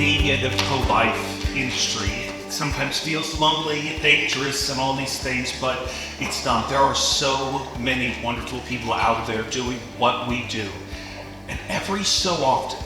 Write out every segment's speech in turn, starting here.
the end of pro-life industry. It sometimes feels lonely, dangerous, and all these things, but it's not. There are so many wonderful people out there doing what we do. And every so often,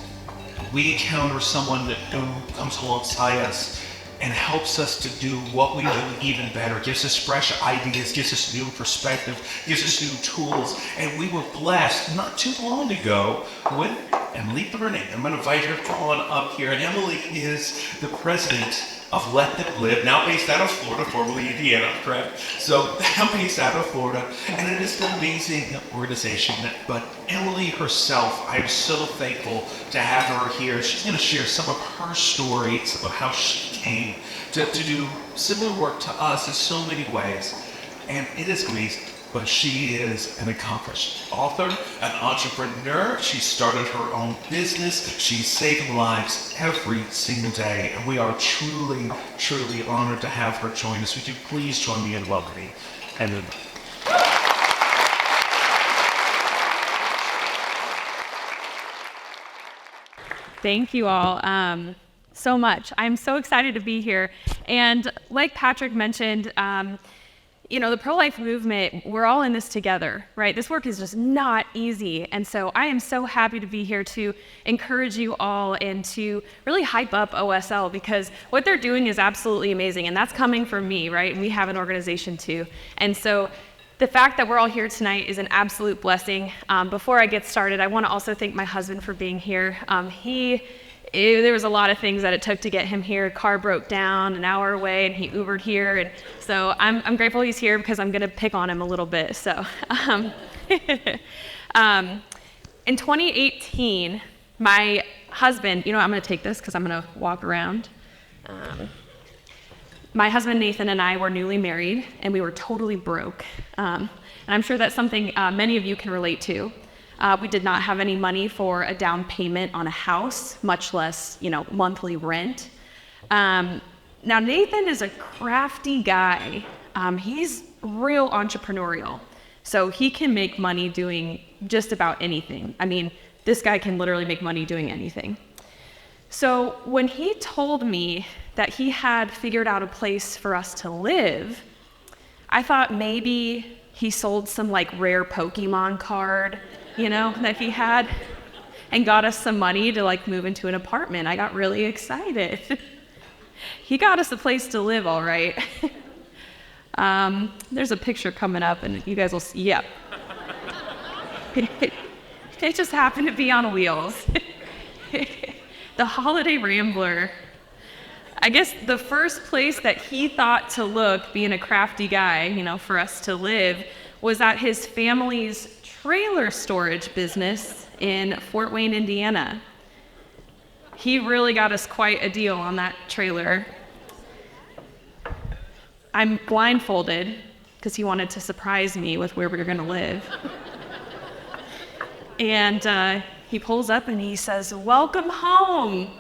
we encounter someone who comes alongside us and helps us to do what we do even better, gives us fresh ideas, gives us new perspective, gives us new tools. And we were blessed not too long ago with Emily Berning. I'm going to invite her on up here. And Emily is the president of Let Them Live, now based out of Florida, formerly Indiana, correct? So now based out of Florida, and it is an amazing organization. But Emily herself, I'm so thankful to have her here. She's going to share some of her stories of how she came to do similar work to us in so many ways. And it is amazing. But she is an accomplished author, an entrepreneur. She started her own business. She's saving lives every single day. And we are truly, truly honored to have her join us. Would you please join me in welcoming Emily? Thank you all so much. I'm so excited to be here. And like Patrick mentioned, the pro-life movement, we're all in this together, right? This work is just not easy. And so I am so happy to be here to encourage you all and to really hype up OSL, because what they're doing is absolutely amazing. And that's coming from me, right? And we have an organization too. And so the fact that we're all here tonight is an absolute blessing. Before I get started, I want to also thank my husband for being here. There was a lot of things that it took to get him here. Car broke down an hour away and he Ubered here. And so I'm grateful he's here because I'm going to pick on him a little bit. So in 2018, my husband, I'm going to take this because I'm going to walk around. My husband Nathan and I were newly married and we were totally broke. And I'm sure that's something many of you can relate to. We did not have any money for a down payment on a house, much less, monthly rent. Now, Nathan is a crafty guy. He's real entrepreneurial. So he can make money doing just about anything. I mean, this guy can literally make money doing anything. So when he told me that he had figured out a place for us to live, I thought maybe he sold some rare Pokemon card, that he had, and got us some money to move into an apartment. I got really excited. He got us a place to live, all right. There's a picture coming up and you guys will see, yep. It just happened to be on wheels. The Holiday Rambler. I guess the first place that he thought to look, being a crafty guy, for us to live, was at his family's trailer storage business in Fort Wayne, Indiana. He really got us quite a deal on that trailer. I'm blindfolded because he wanted to surprise me with where we were going to live. And he pulls up and he says, "Welcome home.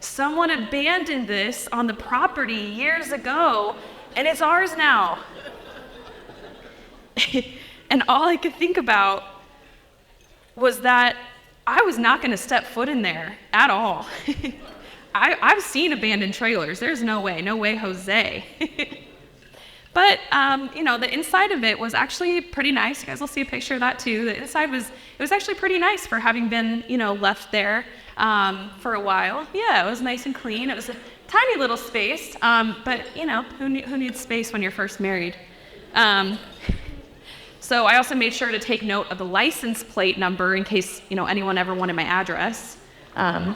Someone abandoned this on the property years ago, and it's ours now." And all I could think about was that I was not going to step foot in there at all. I've seen abandoned trailers. There's no way, Jose. But, the inside of it was actually pretty nice. You guys will see a picture of that too. The inside was actually pretty nice for having been, left there for a while. Yeah, it was nice and clean. It was a tiny little space, but, who needs space when you're first married? So I also made sure to take note of the license plate number in case, anyone ever wanted my address. I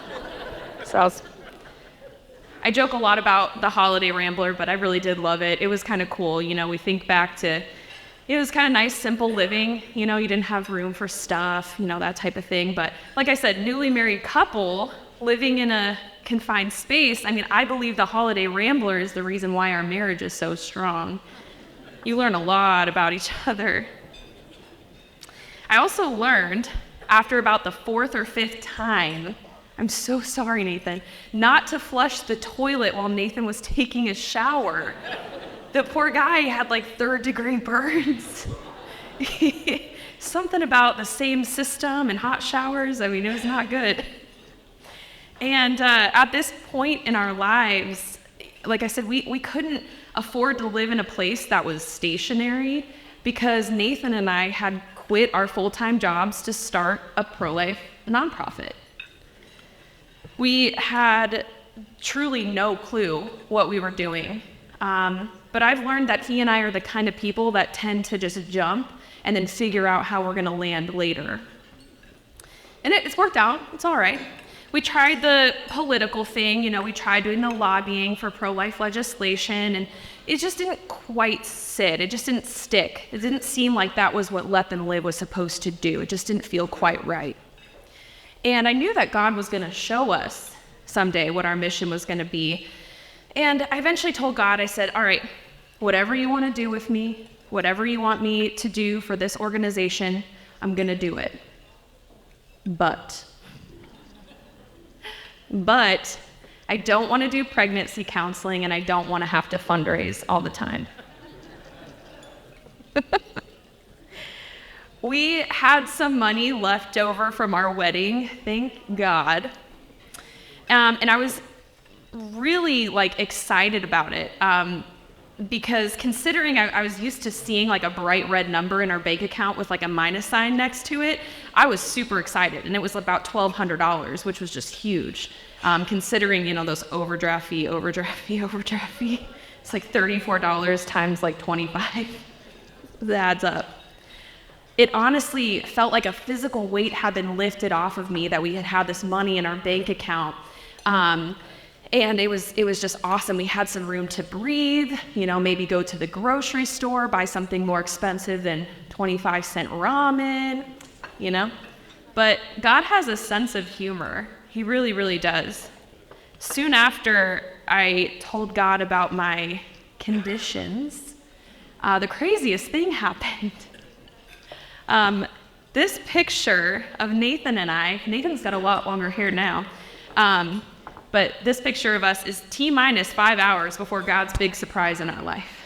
joke a lot about the Holiday Rambler, but I really did love it. It was kind of cool. We think back to, it was kind of nice, simple living. You didn't have room for stuff, that type of thing. But like I said, newly married couple living in a confined space. I mean, I believe the Holiday Rambler is the reason why our marriage is so strong. You learn a lot about each other. I also learned, after about the fourth or fifth time, I'm so sorry, Nathan, not to flush the toilet while Nathan was taking a shower. The poor guy had 3rd-degree burns. Something about the same system and hot showers, it was not good. And at this point in our lives, like I said, we couldn't afford to live in a place that was stationary because Nathan and I had quit our full-time jobs to start a pro-life nonprofit. We had truly no clue what we were doing. But I've learned that he and I are the kind of people that tend to just jump and then figure out how we're going to land later. And it's worked out. It's all right. We tried the political thing. We tried doing the lobbying for pro-life legislation, and it just didn't quite sit. It just didn't stick. It didn't seem like that was what Let Them Live was supposed to do. It just didn't feel quite right. And I knew that God was going to show us someday what our mission was going to be. And I eventually told God, I said, all right, whatever you want to do with me, whatever you want me to do for this organization, I'm going to do it. But I don't want to do pregnancy counseling, and I don't want to have to fundraise all the time. We had some money left over from our wedding, thank God. And I was really excited about it because considering I was used to seeing a bright red number in our bank account with a minus sign next to it, I was super excited, and it was about $1,200, which was just huge. Considering those overdraft fee. It's $34 times 25. That adds up. It honestly felt like a physical weight had been lifted off of me that we had this money in our bank account. And it was just awesome. We had some room to breathe, maybe go to the grocery store, buy something more expensive than 25-cent ramen, But God has a sense of humor. He really, really does. Soon after I told God about my conditions, the craziest thing happened. This picture of Nathan and I, Nathan's got a lot longer hair now, but this picture of us is T-minus 5 hours before God's big surprise in our life.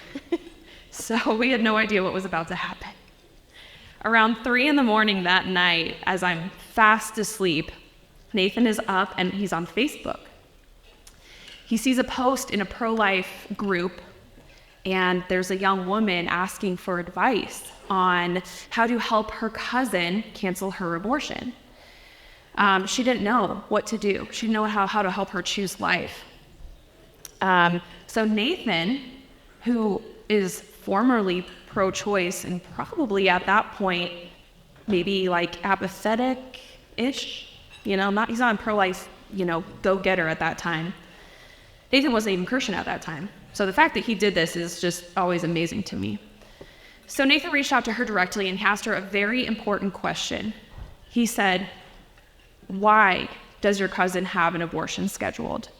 So we had no idea what was about to happen. Around 3 a.m. that night, as I'm fast asleep, Nathan is up and he's on Facebook. He sees a post in a pro-life group, and there's a young woman asking for advice on how to help her cousin cancel her abortion. She didn't know what to do. She didn't know how to help her choose life. So Nathan, who is formerly pro-choice and probably at that point maybe apathetic-ish, he's not a pro-life, go-getter at that time. Nathan wasn't even Christian at that time. So the fact that he did this is just always amazing to me. So Nathan reached out to her directly and asked her a very important question. He said, "Why does your cousin have an abortion scheduled?"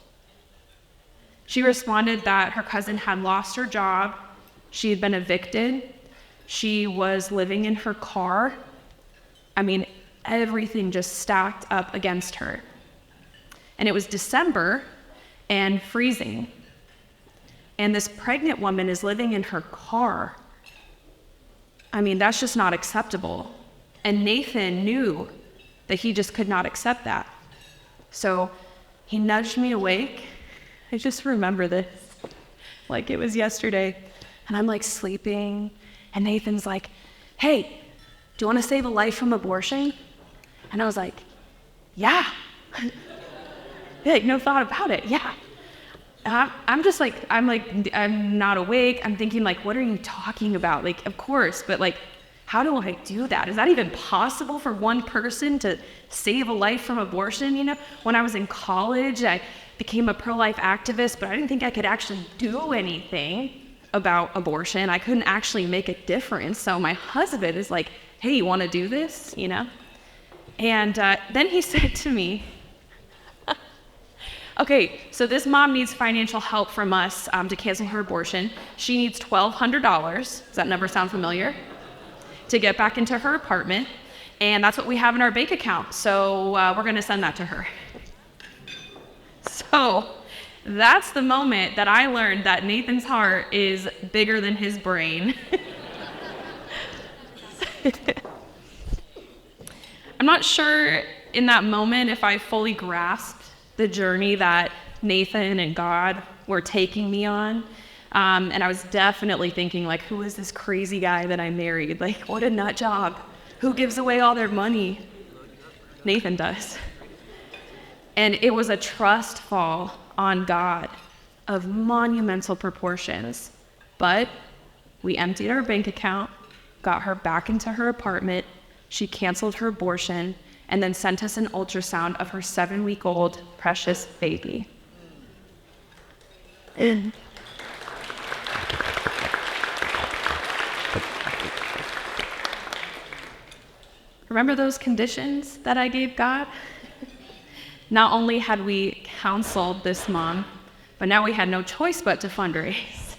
She responded that her cousin had lost her job, she had been evicted, she was living in her car. Everything just stacked up against her. And it was December and freezing. And this pregnant woman is living in her car. That's just not acceptable. And Nathan knew that he just could not accept that. So he nudged me awake. I just remember this like it was yesterday. And I'm sleeping. And Nathan's like, "Hey, do you want to save a life from abortion?" And I was like, "Yeah." No thought about it. Yeah. I'm not awake. I'm thinking what are you talking about? Of course, but how do I do that? Is that even possible for one person to save a life from abortion? When I was in college, I became a pro-life activist, but I didn't think I could actually do anything about abortion. I couldn't actually make a difference. So my husband is like, "Hey, you want to do this?" And then he said to me, "Okay, so this mom needs financial help from us to cancel her abortion. She needs $1,200. Does that number sound familiar? To get back into her apartment. And that's what we have in our bank account. So we're going to send that to her." So that's the moment that I learned that Nathan's heart is bigger than his brain. I'm not sure in that moment if I fully grasped the journey that Nathan and God were taking me on. And I was definitely thinking, like, who is this crazy guy that I married? Like, what a nut job. Who gives away all their money? Nathan does. And it was a trust fall on God of monumental proportions. But we emptied our bank account, got her back into her apartment, she canceled her abortion, and then sent us an ultrasound of her 7-week-old precious baby. Remember those conditions that I gave God? Not only had we counseled this mom, but now we had no choice but to fundraise.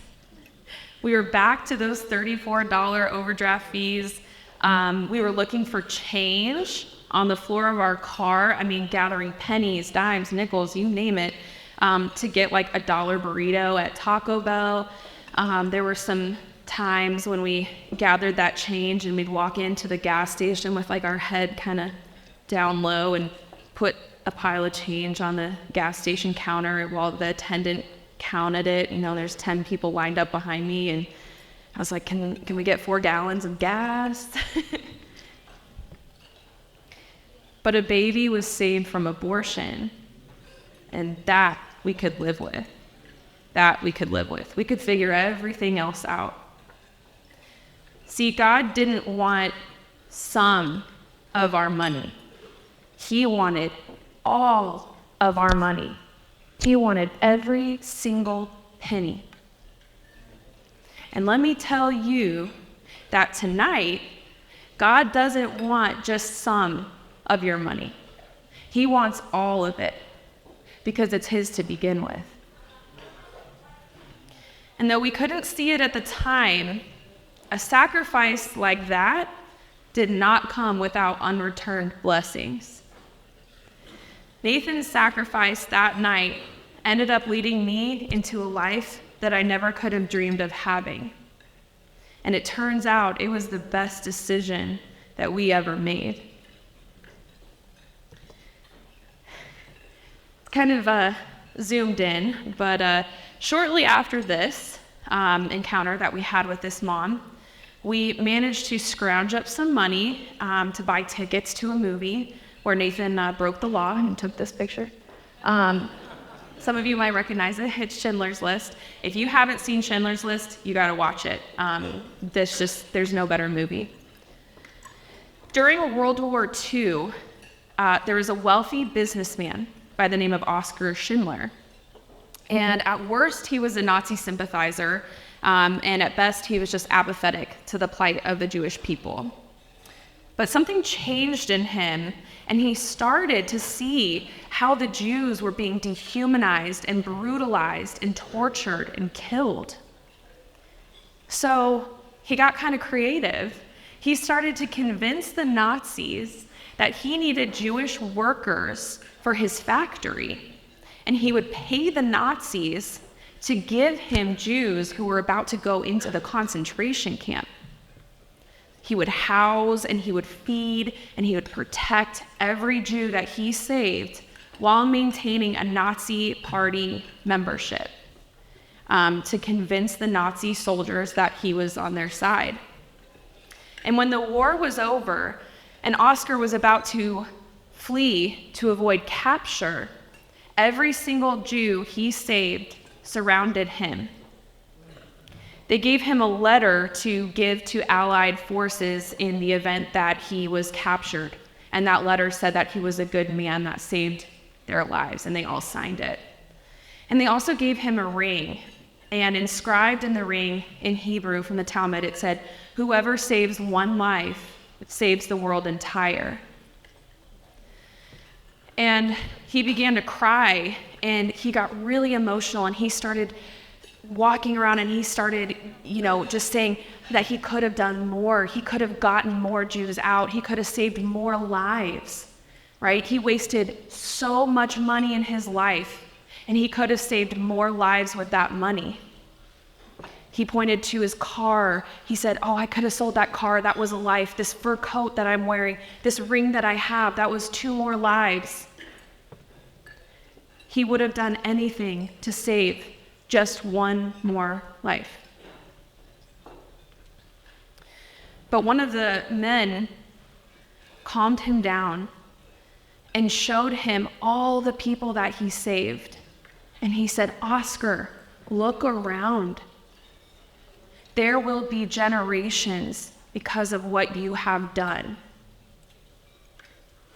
We were back to those $34 overdraft fees. We were looking for change on the floor of our car. I mean, gathering pennies, dimes, nickels, you name it, to get like a $1 burrito at Taco Bell. There were some times when we gathered that change and we'd walk into the gas station with like our head kind of down low and put a pile of change on the gas station counter while the attendant counted it. You know, there's 10 people lined up behind me, and I was like, can we get 4 gallons of gas? But a baby was saved from abortion, and that we could live with. That we could live with. We could figure everything else out. See, God didn't want some of our money. He wanted all of our money. He wanted every single penny. And let me tell you that tonight, God doesn't want just some of your money. He wants all of it because it's his to begin with. And though we couldn't see it at the time, a sacrifice like that did not come without unreturned blessings. Nathan's sacrifice that night ended up leading me into a life that I never could have dreamed of having. And it turns out it was the best decision that we ever made. Kind of zoomed in, but shortly after this encounter that we had with this mom, we managed to scrounge up some money to buy tickets to a movie where Nathan broke the law and took this picture. Some of you might recognize it. It's Schindler's List. If you haven't seen Schindler's List, you gotta watch it. There's no better movie. During World War II, there was a wealthy businessman by the name of Oskar Schindler. And at worst, he was a Nazi sympathizer, and at best, he was just apathetic to the plight of the Jewish people. But something changed in him, and he started to see how the Jews were being dehumanized and brutalized and tortured and killed. So he got kind of creative. He started to convince the Nazis that he needed Jewish workers for his factory, and he would pay the Nazis to give him Jews who were about to go into the concentration camp. He would house and he would feed and he would protect every Jew that he saved while maintaining a Nazi party membership to convince the Nazi soldiers that he was on their side. And when the war was over and Oskar was about to flee to avoid capture, every single Jew he saved surrounded him. They gave him a letter to give to Allied forces in the event that he was captured. And that letter said that he was a good man that saved their lives, and they all signed it. And they also gave him a ring, and inscribed in the ring in Hebrew from the Talmud, it said, "Whoever saves one life saves the world entire." And he began to cry, and he got really emotional, and he started walking around, and he started, just saying that he could have done more. He could have gotten more Jews out. He could have saved more lives, right? He wasted so much money in his life, and he could have saved more lives with that money. He pointed to his car. He said, "Oh, I could have sold that car. That was a life. This fur coat that I'm wearing, this ring that I have, that was 2 more lives." he would have done anything to save just one more life. But one of the men calmed him down and showed him all the people that he saved. And he said, "Oscar, look around. There will be generations because of what you have done."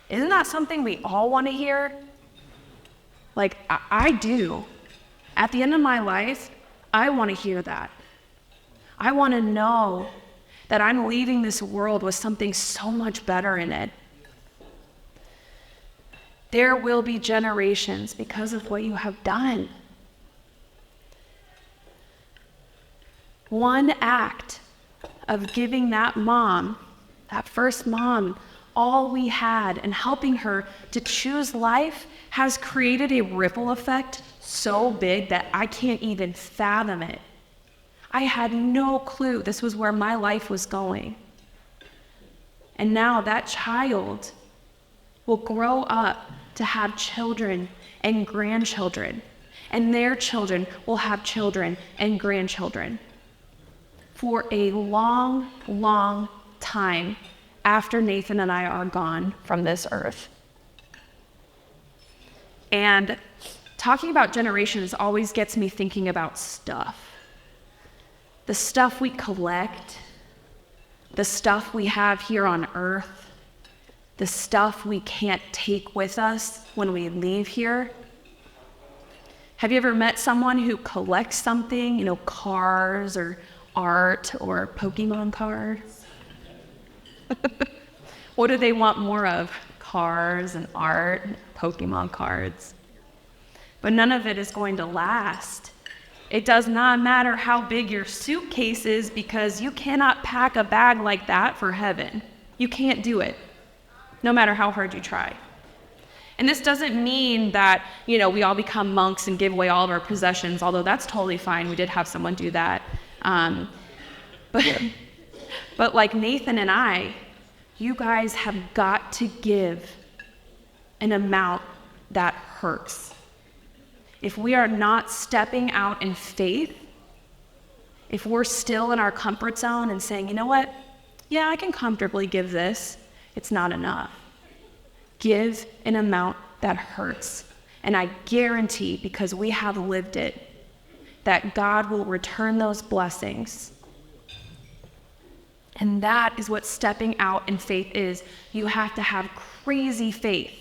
Isn't that something we all want to hear? Like, I do. At the end of my life, I want to hear that. I want to know that I'm leaving this world with something so much better in it. There will be generations because of what you have done. One act of giving that mom, that first mom, all we had and helping her to choose life has created a ripple effect so big that I can't even fathom it. I had no clue this was where my life was going. And now that child will grow up to have children and grandchildren, and their children will have children and grandchildren for a long, long time after Nathan and I are gone from this earth. And talking about generations always gets me thinking about stuff. The stuff we collect, the stuff we have here on earth, the stuff we can't take with us when we leave here. Have you ever met someone who collects something, cars or art or Pokemon cards? What do they want more of? Cars and art, Pokemon cards. But none of it is going to last. It does not matter how big your suitcase is, because you cannot pack a bag like that for heaven. You can't do it, no matter how hard you try. And this doesn't mean that, we all become monks and give away all of our possessions, although that's totally fine. We did have someone do that. But like Nathan and I, you guys have got to give an amount that hurts. If we are not stepping out in faith, if we're still in our comfort zone and saying, you know what, yeah, I can comfortably give this, it's not enough. Give an amount that hurts. And I guarantee, because we have lived it, that God will return those blessings. And that is what stepping out in faith is. You have to have crazy faith.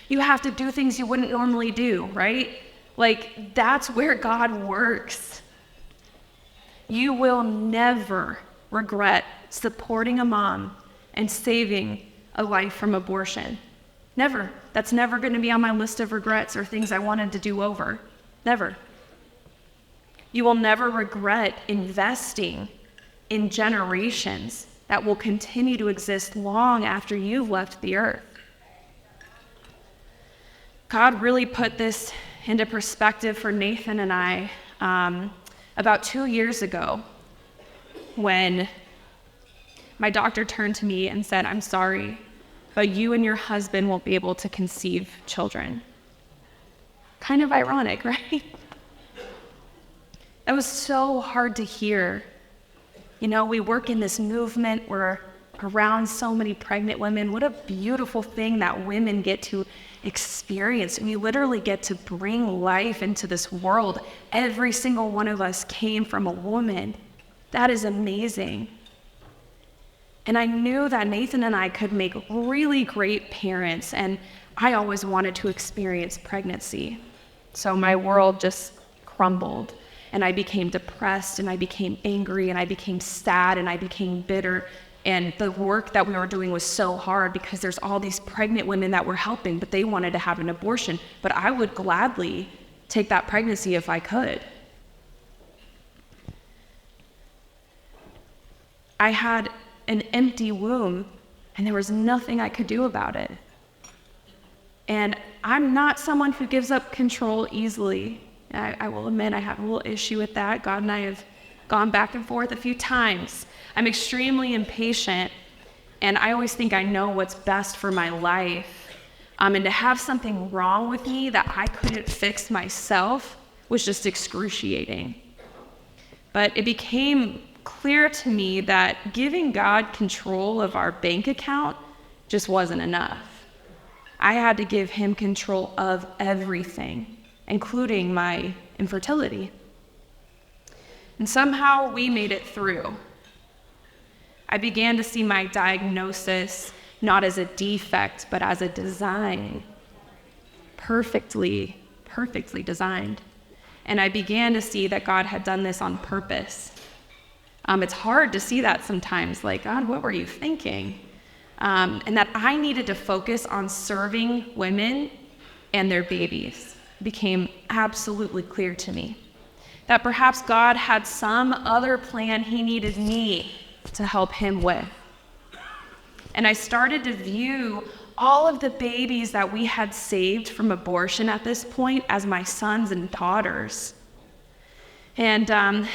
You have to do things you wouldn't normally do, right? Like, that's where God works. You will never regret supporting a mom and saving a life from abortion. Never. That's never going to be on my list of regrets or things I wanted to do over. Never. You will never regret investing in generations that will continue to exist long after you've left the earth. God really put this into perspective for Nathan and I about 2 years ago, when my doctor turned to me and said, "I'm sorry, but you and your husband won't be able to conceive children." Kind of ironic, right? That was so hard to hear. We work in this movement, we're around so many pregnant women. What a beautiful thing that women get to experience. We literally get to bring life into this world. Every single one of us came from a woman. That is amazing. And I knew that Nathan and I could make really great parents, and I always wanted to experience pregnancy. So my world just crumbled, and I became depressed, and I became angry, and I became sad, and I became bitter. And the work that we were doing was so hard because there's all these pregnant women that we're helping, but they wanted to have an abortion. But I would gladly take that pregnancy if I could. I had an empty womb, and there was nothing I could do about it. And I'm not someone who gives up control easily. I will admit I have a little issue with that. God and I have gone back and forth a few times. I'm extremely impatient, and I always think I know what's best for my life. And to have something wrong with me that I couldn't fix myself was just excruciating. But it became clear to me that giving God control of our bank account just wasn't enough. I had to give him control of everything, including my infertility. And somehow we made it through. I began to see my diagnosis not as a defect, but as a design, perfectly designed. And I began to see that God had done this on purpose. It's hard to see that sometimes, like, God, what were you thinking? And that I needed to focus on serving women and their babies became absolutely clear to me. That perhaps God had some other plan he needed me to help him with. And I started to view all of the babies that we had saved from abortion at this point as my sons and daughters. And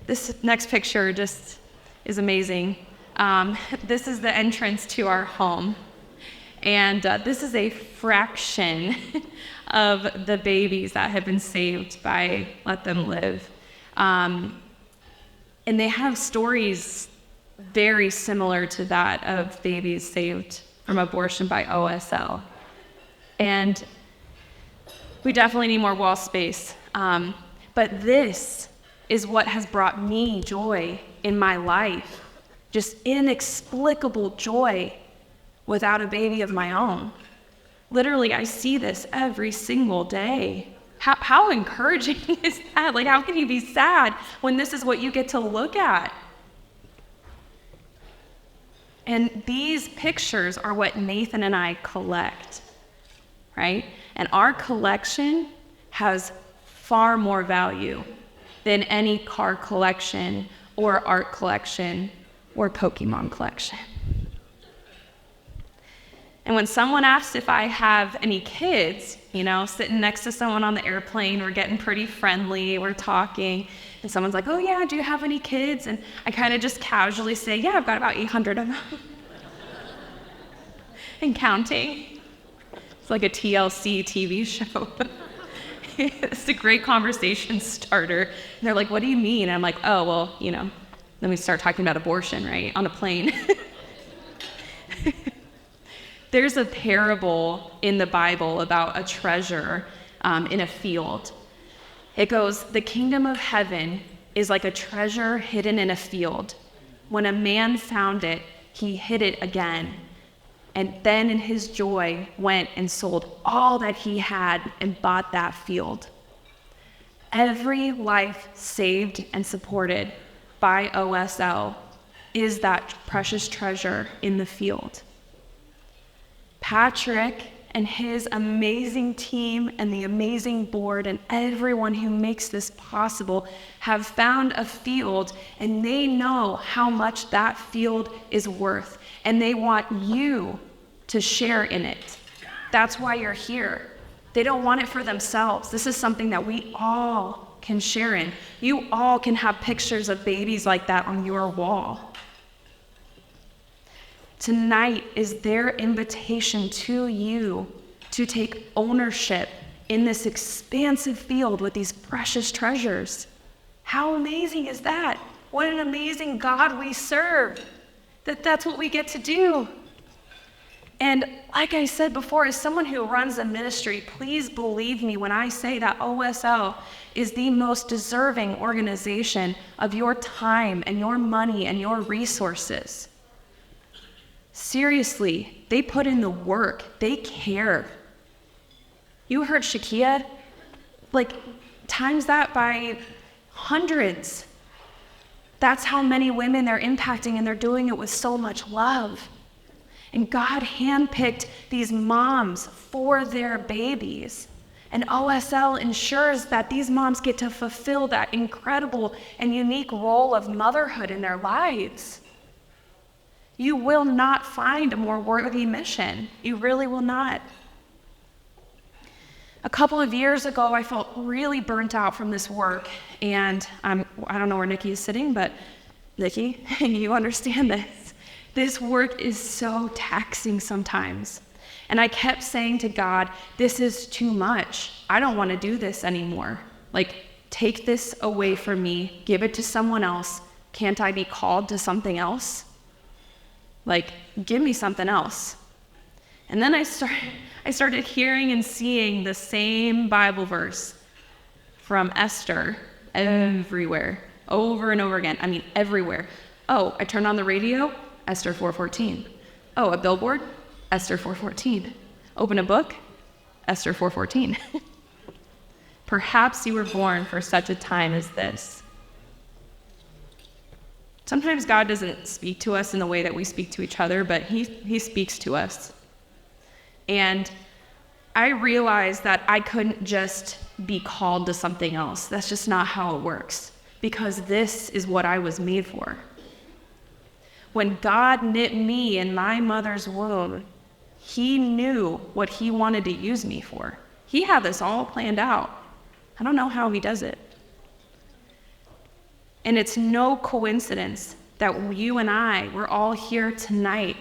this next picture just is amazing. This is the entrance to our home. And this is a fraction of the babies that have been saved by Let Them Live. And they have stories very similar to that of babies saved from abortion by OSL. And we definitely need more wall space. But this is what has brought me joy in my life, just inexplicable joy without a baby of my own. Literally, I see this every single day. How encouraging is that? Like, how can you be sad when this is what you get to look at? And these pictures are what Nathan and I collect, right? And our collection has far more value than any car collection or art collection or Pokemon collection. And when someone asks if I have any kids, sitting next to someone on the airplane, we're getting pretty friendly, we're talking, and someone's like, oh yeah, do you have any kids? And I kind of just casually say, yeah, I've got about 800 of them. And counting. It's like a TLC TV show. It's a great conversation starter. And they're like, what do you mean? And I'm like, oh, well, then we start talking about abortion, right? On a plane. There's a parable in the Bible about a treasure in a field. It goes, the kingdom of heaven is like a treasure hidden in a field. When a man found it, he hid it again. And then in his joy went and sold all that he had and bought that field. Every life saved and supported by OSL is that precious treasure in the field. Patrick and his amazing team and the amazing board and everyone who makes this possible have found a field, and they know how much that field is worth, and they want you to share in it. That's why you're here. They don't want it for themselves. This is something that we all can share in. You all can have pictures of babies like that on your wall. Tonight is their invitation to you to take ownership in this expansive field with these precious treasures. How amazing is that? What an amazing God we serve, that's what we get to do. And like I said before, as someone who runs a ministry, please believe me when I say that OSL is the most deserving organization of your time and your money and your resources. Seriously, they put in the work. They care. You heard Shakia, times that by hundreds. That's how many women they're impacting, and they're doing it with so much love. And God handpicked these moms for their babies. And OSL ensures that these moms get to fulfill that incredible and unique role of motherhood in their lives. You will not find a more worthy mission. You really will not. A couple of years ago, I felt really burnt out from this work. And I don't know where Nikki is sitting, but Nikki, you understand this. This work is so taxing sometimes. And I kept saying to God, this is too much. I don't want to do this anymore. Like, take this away from me, give it to someone else. Can't I be called to something else? Like, give me something else. And then I started hearing and seeing the same Bible verse from Esther everywhere, over and over again. I mean, everywhere. Oh, I turned on the radio, Esther 4:14. Oh, a billboard, Esther 4:14. Open a book, Esther 4:14. Perhaps you were born for such a time as this. Sometimes God doesn't speak to us in the way that we speak to each other, but he speaks to us. And I realized that I couldn't just be called to something else. That's just not how it works, because this is what I was made for. When God knit me in my mother's womb, he knew what he wanted to use me for. He had this all planned out. I don't know how he does it. And it's no coincidence that you and I were all here tonight,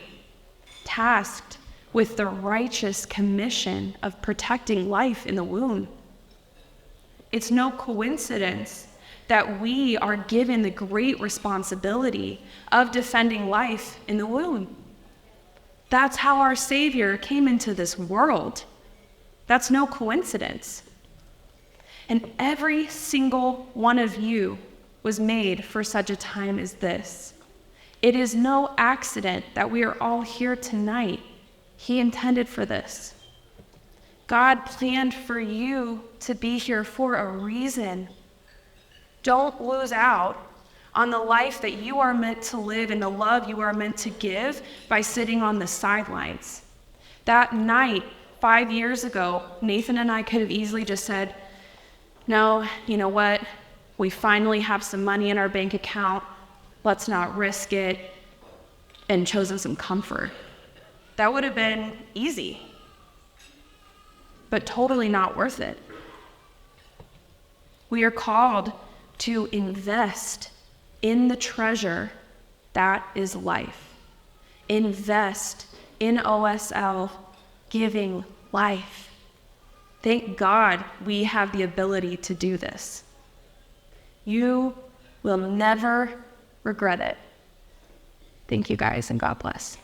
tasked with the righteous commission of protecting life in the womb. It's no coincidence that we are given the great responsibility of defending life in the womb. That's how our Savior came into this world. That's no coincidence. And every single one of you was made for such a time as this. It is no accident that we are all here tonight. He intended for this. God planned for you to be here for a reason. Don't lose out on the life that you are meant to live and the love you are meant to give by sitting on the sidelines. That night, 5 years ago, Nathan and I could have easily just said, no, you know what? We finally have some money in our bank account. Let's not risk it, and chosen some comfort. That would have been easy, but totally not worth it. We are called to invest in the treasure that is life. Invest in OSL, giving life. Thank God we have the ability to do this. You will never regret it. Thank you guys, and God bless.